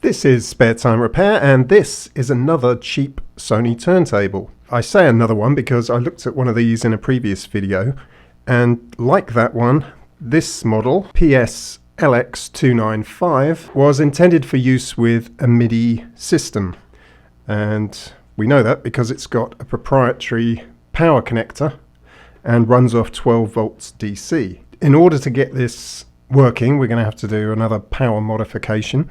This is Spare Time Repair, and this is another cheap Sony turntable. I say another one because I looked at one of these in a previous video, and like that one, this model, PS LX295, was intended for use with a MIDI system. And we know that because it's got a proprietary power connector and runs off 12 volts DC. In order to get this working, we're going to have to do another power modification.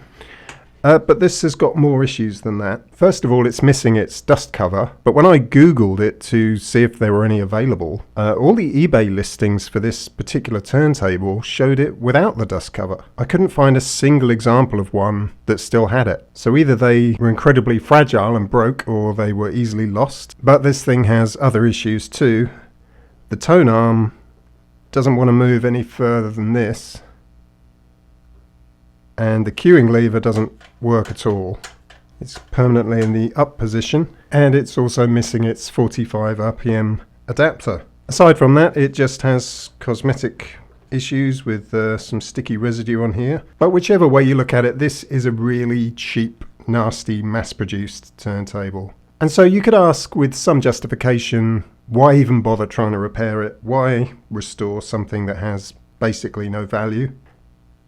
But this has got more issues than that. First of all, it's missing its dust cover, but when I googled it to see if there were any available, all the eBay listings for this particular turntable showed it without the dust cover. I couldn't find a single example of one that still had it. So either they were incredibly fragile and broke, or they were easily lost. But this thing has other issues too. The tone arm doesn't want to move any further than this, and the cueing lever doesn't work at all. It's permanently in the up position, and it's also missing its 45 RPM adapter. Aside from that, it just has cosmetic issues with some sticky residue on here. But whichever way you look at it, this is a really cheap, nasty, mass-produced turntable. And so you could ask with some justification, why even bother trying to repair it? Why restore something that has basically no value?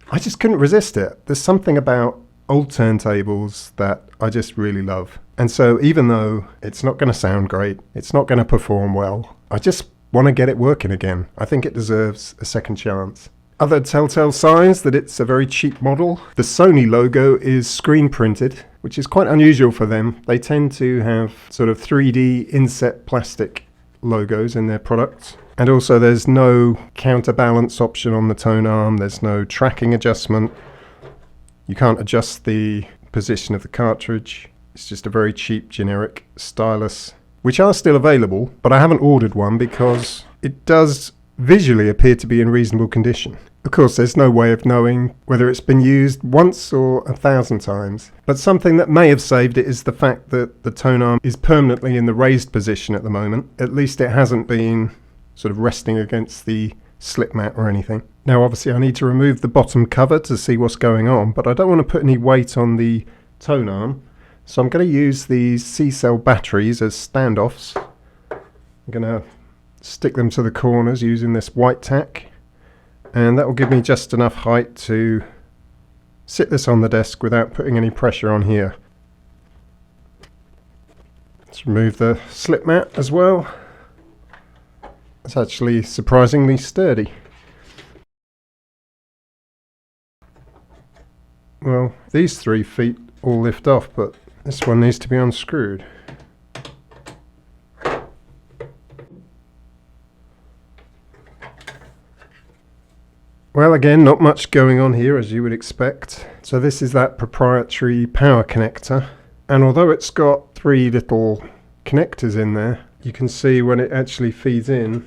I just couldn't resist it. There's something about old turntables that I just really love. And so even though it's not going to sound great, it's not going to perform well, I just want to get it working again. I think it deserves a second chance. Other telltale signs that it's a very cheap model. The Sony logo is screen printed, which is quite unusual for them. They tend to have sort of 3D inset plastic logos in their products. And also there's no counterbalance option on the tone arm, there's no tracking adjustment. You can't adjust the position of the cartridge. It's just a very cheap generic stylus, which are still available, but I haven't ordered one because it does visually appear to be in reasonable condition. Of course, there's no way of knowing whether it's been used once or 1,000 times. But something that may have saved it is the fact that the tone arm is permanently in the raised position at the moment. At least it hasn't been sort of resting against the slip mat or anything. Now obviously I need to remove the bottom cover to see what's going on, but I don't want to put any weight on the tone arm, so I'm going to use these C-cell batteries as standoffs. I'm going to stick them to the corners using this white tack, and that will give me just enough height to sit this on the desk without putting any pressure on here. Let's remove the slip mat as well. It's actually surprisingly sturdy. Well, these 3 feet all lift off, but this one needs to be unscrewed. Well, again, not much going on here as you would expect. So this is that proprietary power connector, and although it's got 3 little connectors in there, you can see when it actually feeds in,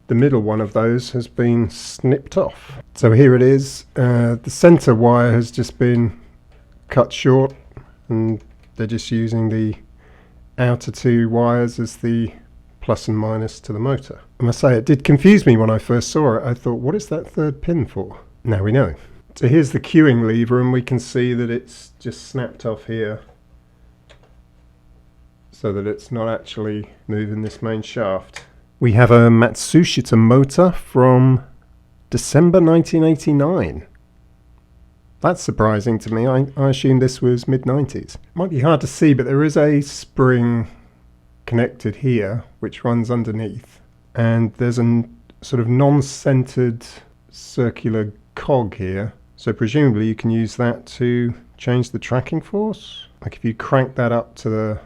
the middle one of those has been snipped off. So here it is. The center wire has just been cut short, and they're just using the outer 2 wires as the plus and minus to the motor. I must say, it did confuse me when I first saw it. I thought, what is that 3rd pin for? Now we know. So here's the cueing lever, and we can see that it's just snapped off here, so that it's not actually moving this main shaft. We have a Matsushita motor from December 1989. That's surprising to me. I assumed this was mid-90s. Might be hard to see, but there is a spring connected here which runs underneath. And there's a sort of non-centered circular cog here. So presumably you can use that to change the tracking force. Like if you crank that up to the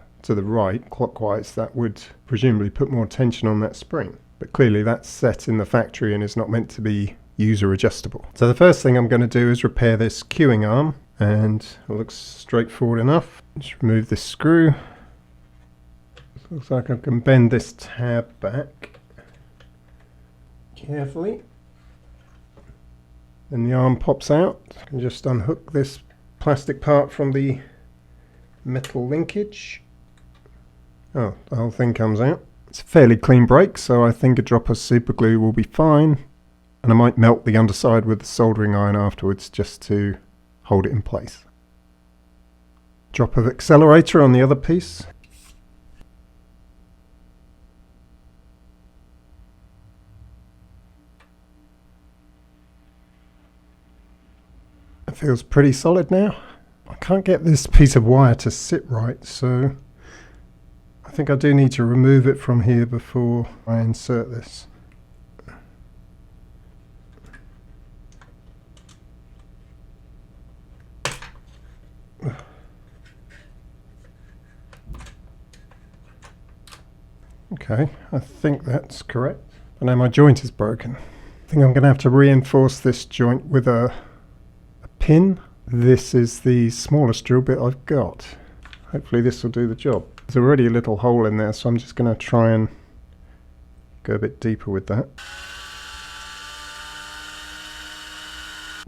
right clockwise, that would presumably put more tension on that spring, but clearly that's set in the factory and is not meant to be user adjustable. So the first thing I'm going to do is repair this cueing arm, and it looks straightforward enough. Just remove this screw. Looks like I can bend this tab back carefully, then the arm pops out. I can just unhook this plastic part from the metal linkage. Oh, the whole thing comes out. It's a fairly clean break, so I think a drop of super glue will be fine, and I might melt the underside with the soldering iron afterwards just to hold it in place. Drop of accelerator on the other piece. It feels pretty solid now. I can't get this piece of wire to sit right, so I think I do need to remove it from here before I insert this. Okay, I think that's correct. But now my joint is broken. I think I'm going to have to reinforce this joint with a pin. This is the smallest drill bit I've got. Hopefully this will do the job. There's already a little hole in there, so I'm just going to try and go a bit deeper with that.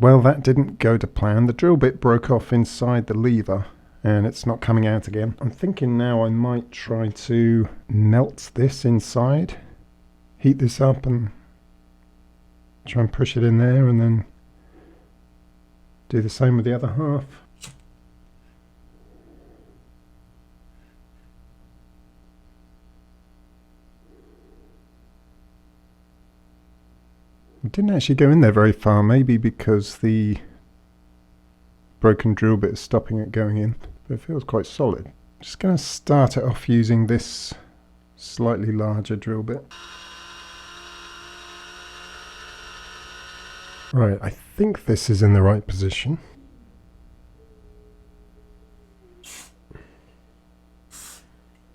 Well, that didn't go to plan. The drill bit broke off inside the lever and it's not coming out again. I'm thinking now I might try to melt this inside, heat this up and try and push it in there, and then do the same with the other half. It didn't actually go in there very far, maybe because the broken drill bit is stopping it going in, but it feels quite solid. Just going to start it off using this slightly larger drill bit. Right, I think this is in the right position.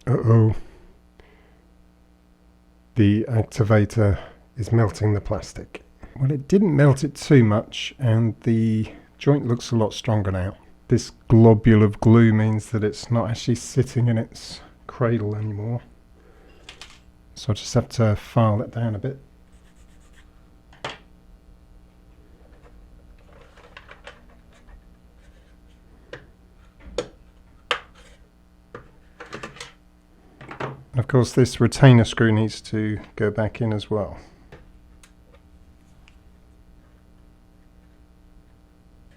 Uh-oh. The activator is melting the plastic. Well, it didn't melt it too much, and the joint looks a lot stronger now. This globule of glue means that it's not actually sitting in its cradle anymore. So I just have to file it down a bit. And of course this retainer screw needs to go back in as well.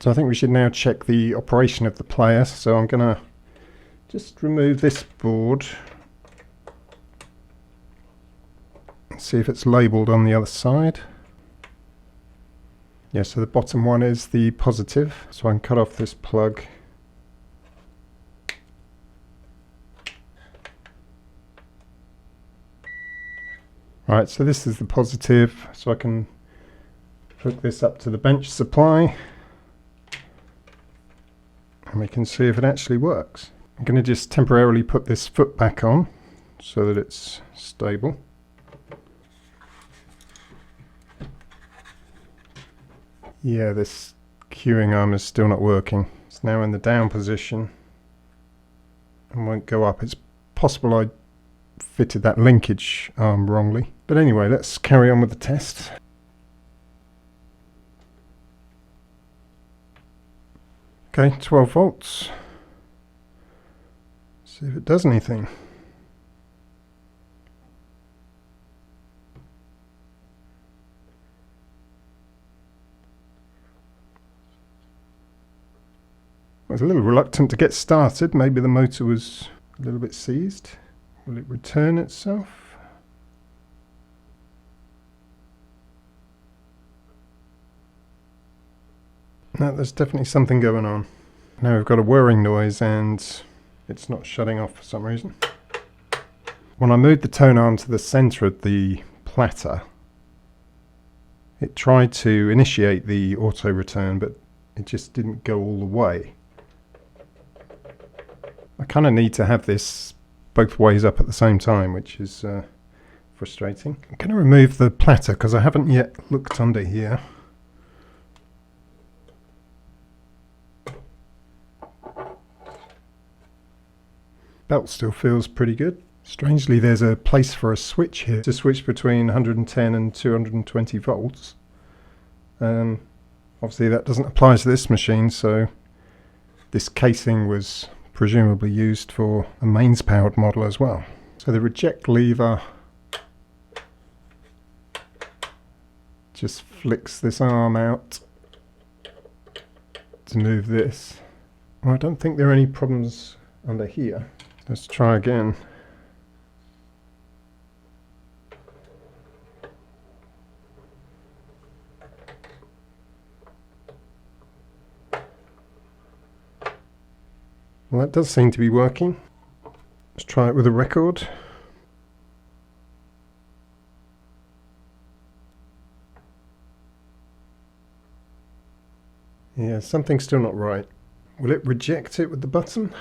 So I think we should now check the operation of the player. So I'm going to just remove this board and see if it's labelled on the other side. Yeah, so the bottom one is the positive. So I can cut off this plug. Right, so this is the positive. So I can hook this up to the bench supply. And we can see if it actually works. I'm going to just temporarily put this foot back on so that it's stable. Yeah, this cueing arm is still not working. It's now in the down position and won't go up. It's possible I fitted that linkage arm wrongly. But anyway, let's carry on with the test. Okay, 12 volts. See if it does anything. I was a little reluctant to get started. Maybe the motor was a little bit seized. Will it return itself? No, there's definitely something going on. Now we've got a whirring noise and it's not shutting off for some reason. When I moved the tone arm to the centre of the platter, it tried to initiate the auto return, but it just didn't go all the way. I kind of need to have this both ways up at the same time, which is frustrating. I'm going to remove the platter because I haven't yet looked under here. Belt still feels pretty good. Strangely, there's a place for a switch here to switch between 110 and 220 volts. Obviously that doesn't apply to this machine, so this casing was presumably used for a mains powered model as well. So the reject lever just flicks this arm out to move this. Well, I don't think there are any problems under here. Let's try again. Well, that does seem to be working. Let's try it with a record. Yeah, something's still not right. Will it reject it with the button?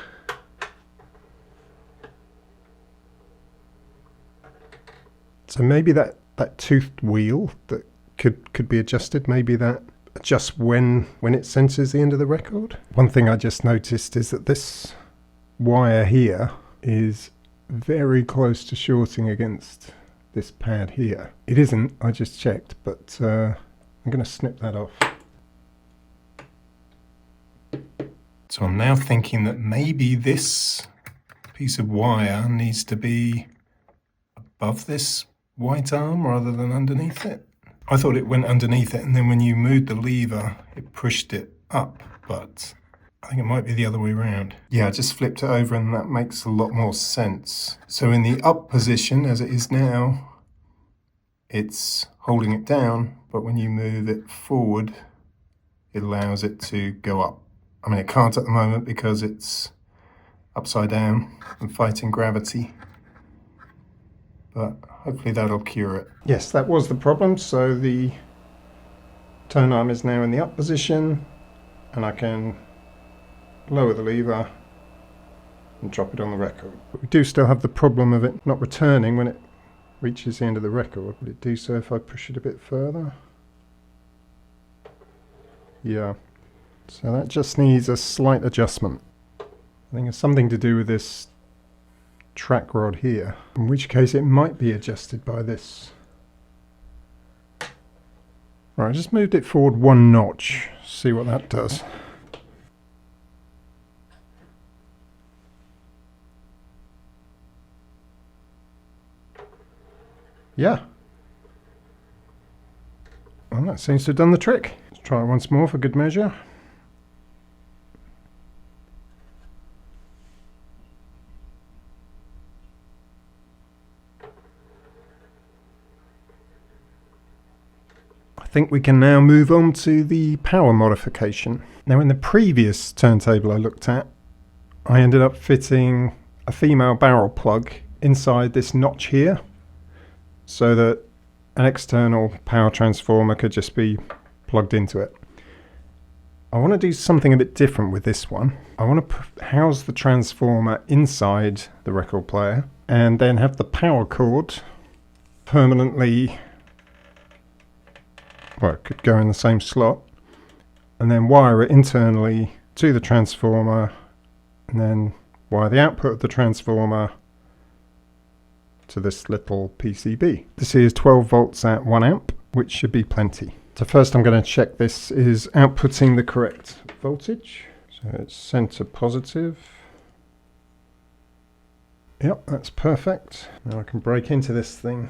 So maybe that toothed wheel that could be adjusted, maybe that adjusts when it senses the end of the record. One thing I just noticed is that this wire here is very close to shorting against this pad here. It isn't, I just checked, but I'm going to snip that off. So I'm now thinking that maybe this piece of wire needs to be above this white arm rather than underneath it. I thought it went underneath it, and then when you moved the lever, it pushed it up, but I think it might be the other way around. Yeah, I just flipped it over and that makes a lot more sense. So in the up position, as it is now, it's holding it down, but when you move it forward, it allows it to go up. I mean, it can't at the moment because it's upside down and fighting gravity, but hopefully that'll cure it. Yes, that was the problem. So the tone arm is now in the up position, and I can lower the lever and drop it on the record. But we do still have the problem of it not returning when it reaches the end of the record. Would it do so if I push it a bit further? Yeah. So that just needs a slight adjustment. I think it's something to do with this track rod here, in which case it might be adjusted by this. Right, I just moved it forward one notch. See what that does. Yeah. Well, that seems to have done the trick. Let's try it once more for good measure. I think we can now move on to the power modification. Now, in the previous turntable I looked at, I ended up fitting a female barrel plug inside this notch here, so that an external power transformer could just be plugged into it. I want to do something a bit different with this one. I want to house the transformer inside the record player and then have the power cord permanently, well, it could go in the same slot, and then wire it internally to the transformer, and then wire the output of the transformer to this little PCB. This is 12 volts at 1 amp, which should be plenty. So first I'm going to check this is outputting the correct voltage. So it's center positive. Yep, that's perfect. Now I can break into this thing.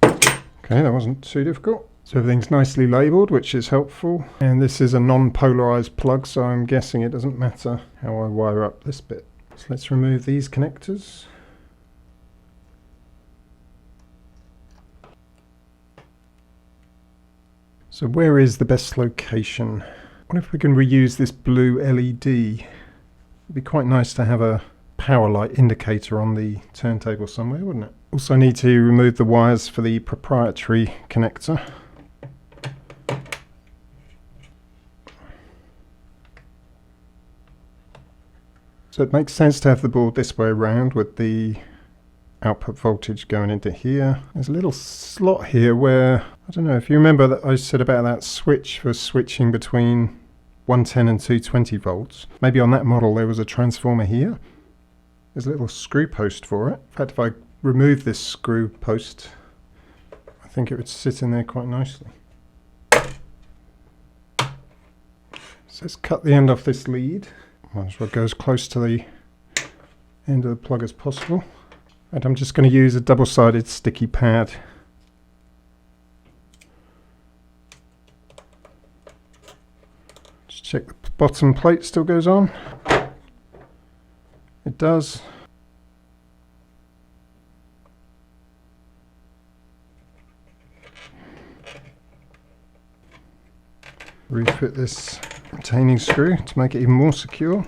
Okay, that wasn't too difficult. So everything's nicely labelled, which is helpful. And this is a non-polarized plug, so I'm guessing it doesn't matter how I wire up this bit. So let's remove these connectors. So where is the best location? What if we can reuse this blue LED? It'd be quite nice to have a power light indicator on the turntable somewhere, wouldn't it? Also need to remove the wires for the proprietary connector. So it makes sense to have the board this way around with the output voltage going into here. There's a little slot here where, I don't know if you remember that I said about that switch for switching between 110 and 220 volts. Maybe on that model there was a transformer here. There's a little screw post for it. In fact, if I remove this screw post, I think it would sit in there quite nicely. So let's cut the end off this lead. Might as well go as close to the end of the plug as possible. And I'm just going to use a double-sided sticky pad. Just Check the bottom plate still goes on. It does. Refit this retaining screw to make it even more secure.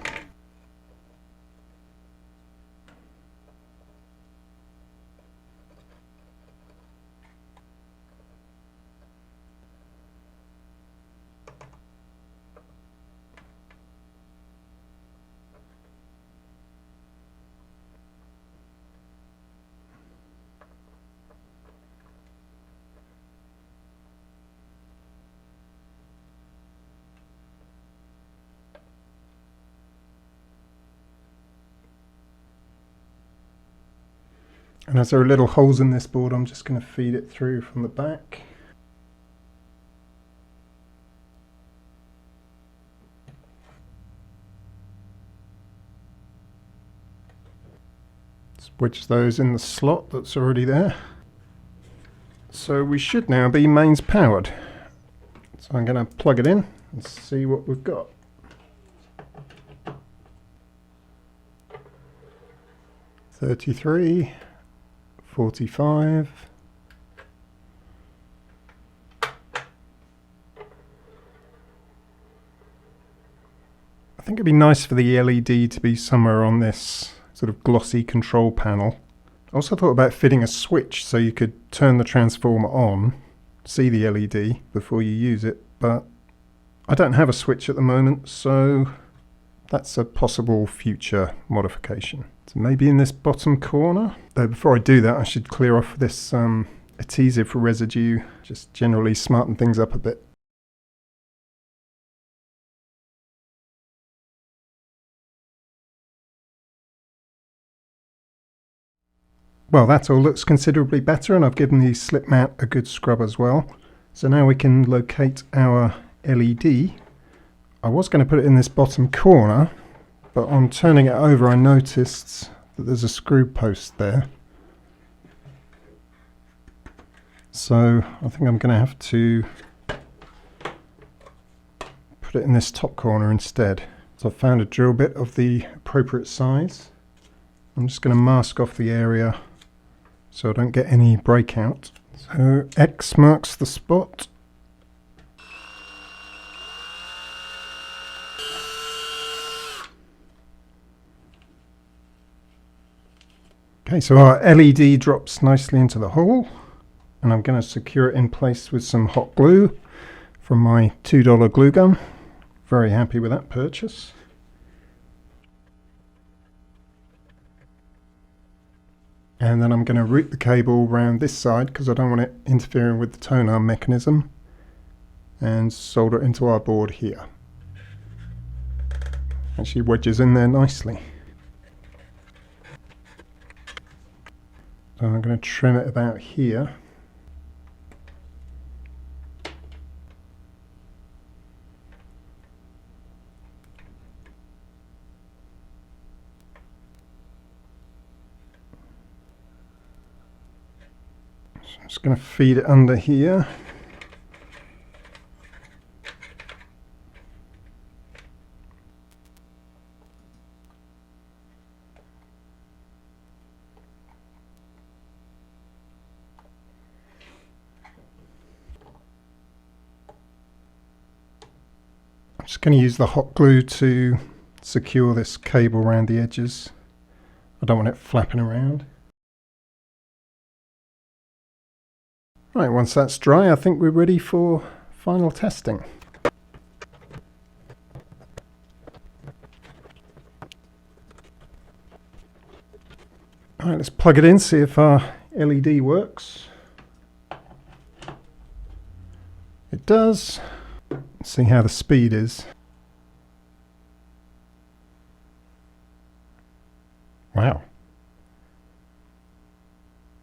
And as there are little holes in this board, I'm just going to feed it through from the back. Switch those in the slot that's already there. So we should now be mains powered. So I'm going to plug it in and see what we've got. $33. 45. I think it'd be nice for the LED to be somewhere on this sort of glossy control panel. I also thought about fitting a switch so you could turn the transformer on, see the LED before you use it, but I don't have a switch at the moment, so that's a possible future modification. So maybe in this bottom corner. Though before I do that, I should clear off this adhesive residue, just generally smarten things up a bit. Well, that all looks considerably better, and I've given the slip mat a good scrub as well. So now we can locate our LED. I was going to put it in this bottom corner, but on turning it over I noticed that there's a screw post there. So I think I'm going to have to put it in this top corner instead. So I've found a drill bit of the appropriate size. I'm just going to mask off the area so I don't get any breakout. So X marks the spot. Okay, so our LED drops nicely into the hole, and I'm going to secure it in place with some hot glue from my $2 glue gun. Very happy with that purchase. And then I'm going to route the cable around this side because I don't want it interfering with the tone arm mechanism, and solder it into our board here. Actually wedges in there nicely. So I'm going to trim it about here. So I'm just going to feed it under here. I'm just going to use the hot glue to secure this cable around the edges. I don't want it flapping around. Right, once that's dry, I think we're ready for final testing. Alright, let's plug it in, see if our LED works. It does. Let's see how the speed is. Wow.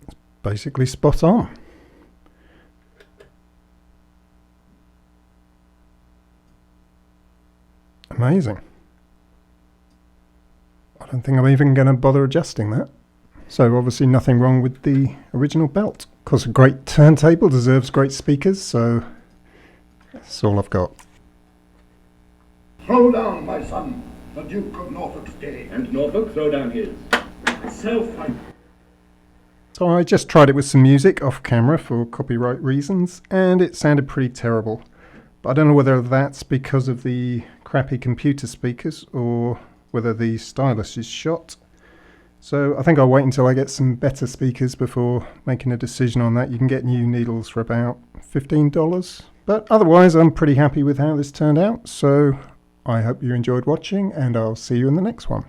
It's basically spot on. Amazing. I don't think I'm even going to bother adjusting that. So obviously nothing wrong with the original belt. Of course, a great turntable deserves great speakers, so that's all I've got. Throw down, my son. The Duke of Norfolk's day. And Norfolk, throw down his. Myself, So I just tried it with some music off camera for copyright reasons, and it sounded pretty terrible. But I don't know whether that's because of the crappy computer speakers or whether the stylus is shot. So I think I'll wait until I get some better speakers before making a decision on that. You can get new needles for about $15. But otherwise I'm pretty happy with how this turned out. So I hope you enjoyed watching, and I'll see you in the next one.